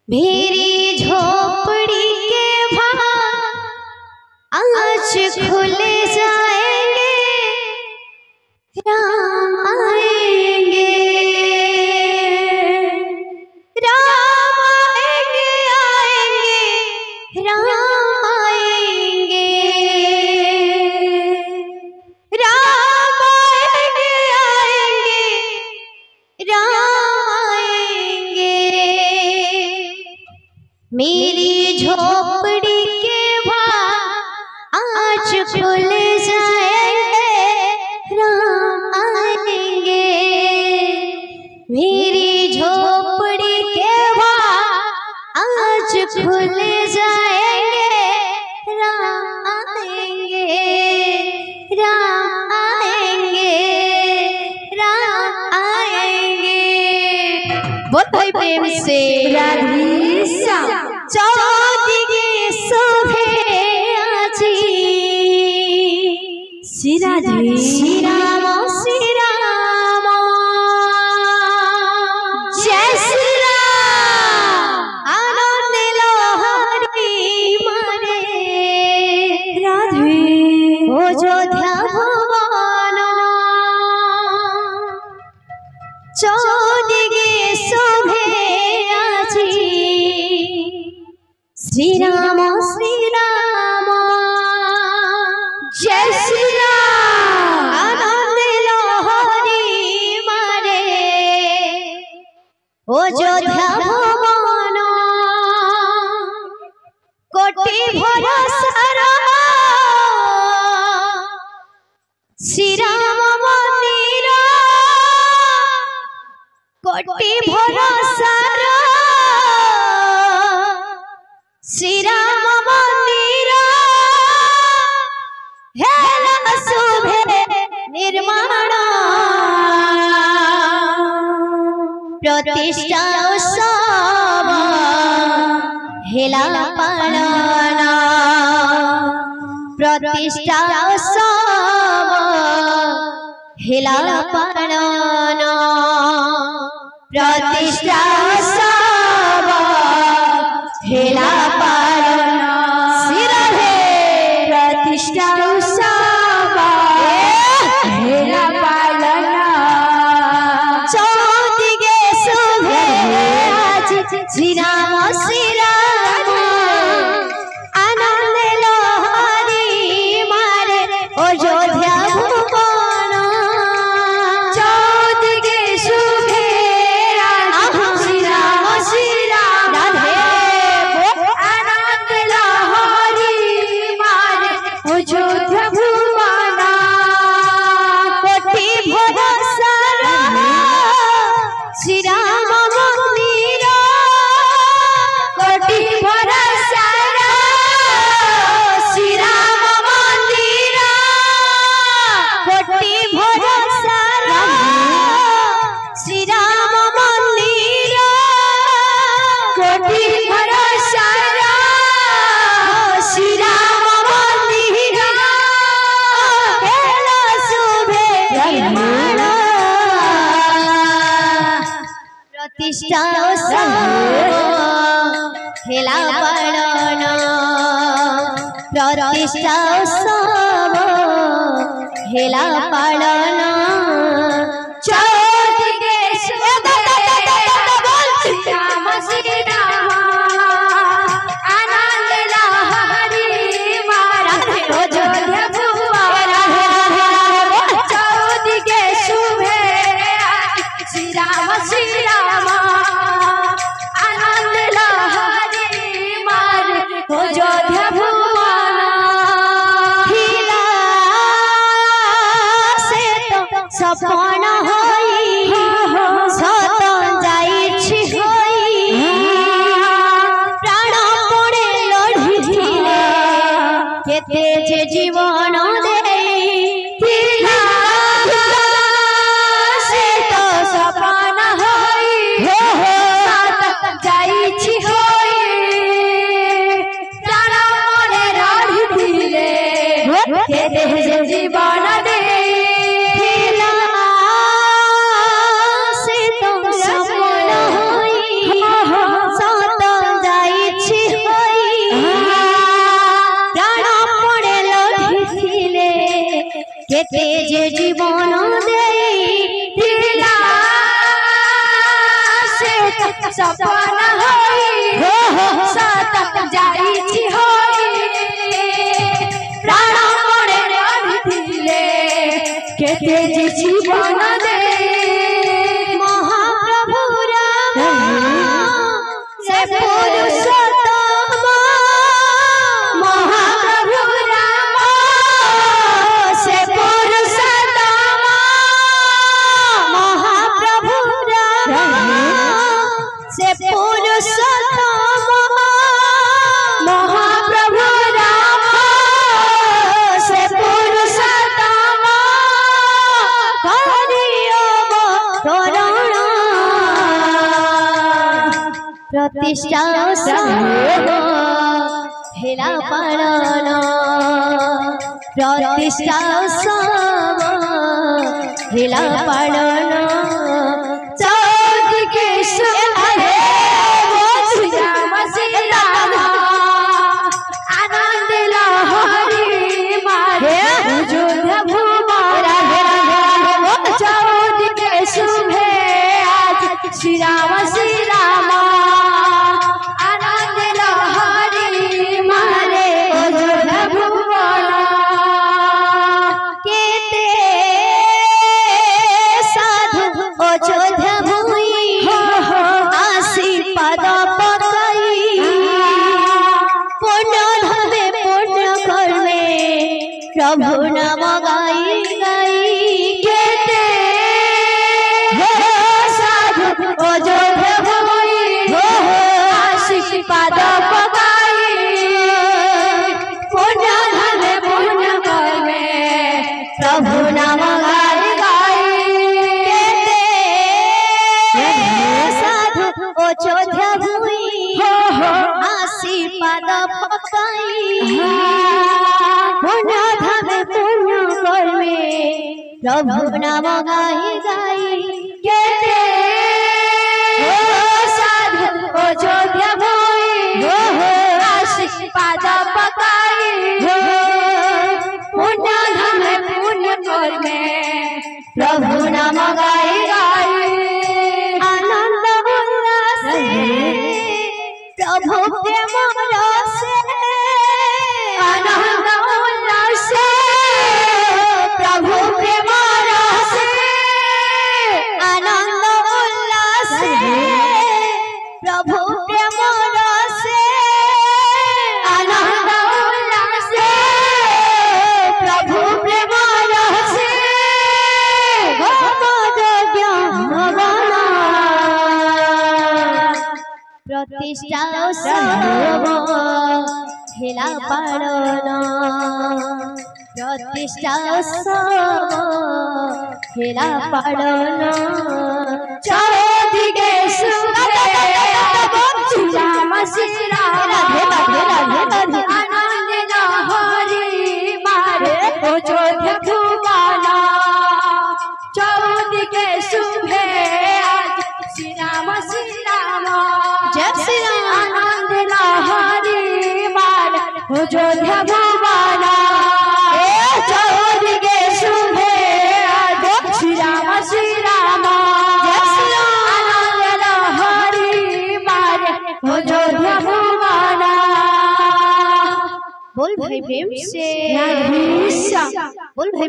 मेरी झोपड़ी के भाग आज खुल जाएंगे, राम आएंगे, राम आएंगे, आएंगे, राम आएंगे, राम आएंगे, आएंगे, राम आएंगे। मेरी झोपड़ी के भाग आज खुल जाएंगे, राम आएंगे। मेरी झोपड़ी के भाग आज खुल जाएंगे, राम आएंगे, राम आएंगे, राम आएंगे। बहुत भाई प्रेम से चौदिगे शोभे आजी श्री राम श्री राम जय श्री राम। आनंद लहरी मारे राधे अयोध्या भुवन चौदिगे शोभे आजी श्री राम जय श्री राम। आनंद लहरी मारे अयोध्या भुवन कोटि भरोसार श्री राम मंदिर, कोटि भरोसार श्री राम मंदिर हेला शुभे निर्माण प्रतिष्ठा उत्सव हेला पालन प्रतिष्ठा उत्सव हेला पालन प्रतिष्ठा उत्सव हेला पालन प्रतिष्ठा उत्सव हेला पालन चौदिगे शोभे आज श्री राम आनंद लहरी मारे अयोध्या भुवन चौदिगे शोभे आज श्री राम राधे आनंद लहरी मारे अयोध्या भुवन कोटि भरोसार श्री राम मंदिर, कोटि भरोसार श्री राम मंदिर, कोटि भरोसार श्री राम मंदिर, कोटि भरोसार श्री राम मंदिर हेला शुभे निर्माण प्रतिष्ठा उत्सव हेला पालन प्रतिष्ठा उत्सव हेला पालन चौदिगे शोभे श्री राम आनंद लहरी मारे अयोध्या भुवन चौदिगे शोभे श्री राम आनंद लहरी मारे अयोध्या भुवन हिला से तो सपन होई सत जाइछि होई प्राण पड़े लढ़िथिले केते जे जीवन सपन होई जाइछि होई प्राण पड़े लढ़िथिले केते जे जीवन কেটে যে জীবন দেই দিলা সে সপন হই সত যাইছি হই প্রাণ মরে দিলে কেটে যে জীবন দেই মহাপ্রভু রাম সে পুরুষোত্তম মহাপ্রভু রাম সে পুরুষোত্তম মহাপ্রভু রাম সে পুরুষোত্তম মহাপ্রভু রাম সে পুরুষোত্তম प्रतिष्ठा हेला पालन प्रतिष्ठा हेला पालन चौदिके आनंद लहरी मारे चौदिके शुभे आज श्री राम आनंद लहरी मारे अयोध्या भुवन केते साधु अयोध्या भूमि आसी पद पकाई पुण्य धमे पुण्य कर्मे प्रभु नाम गाई गाई केते साधु अयोध्या भूमि पाद पकाई पुण्य धमे पुण्य कर्मे प्रभु नाम गाई गाई साधु अयोध्या भूमि आसी पाद पकाई पुण्य धमे पुण्य कर्मे प्रभु नाम गाई गाई साधु अयोध्या पाद पकाई पुण्य धमे पुण्य कर्मे प्रभु नाम गाई गाई आनंद उल्लासे प्रभु प्रेम रसे आनंद उल्लासे प्रभु प्रेम रसे आनंद उल्लासे प्रभु प्रेम रसे आनंद उल्लासे प्रभु प्रेम रसे प्रतिष्ठा हेला पालन प्रतिष्ठा हेला पालन चौदिके आनंद लहरी मारे अयोध्या भुवन चौदिके शुभे आज श्री राम जय श्री राम आनंद लहरी मारे अयोध्या भुवन चौदिके शुभे आज श्री राम जय श्री राम आनंद लहरी मारे अयोध्या भुवन बोल भाई प्रेम से बोल भाई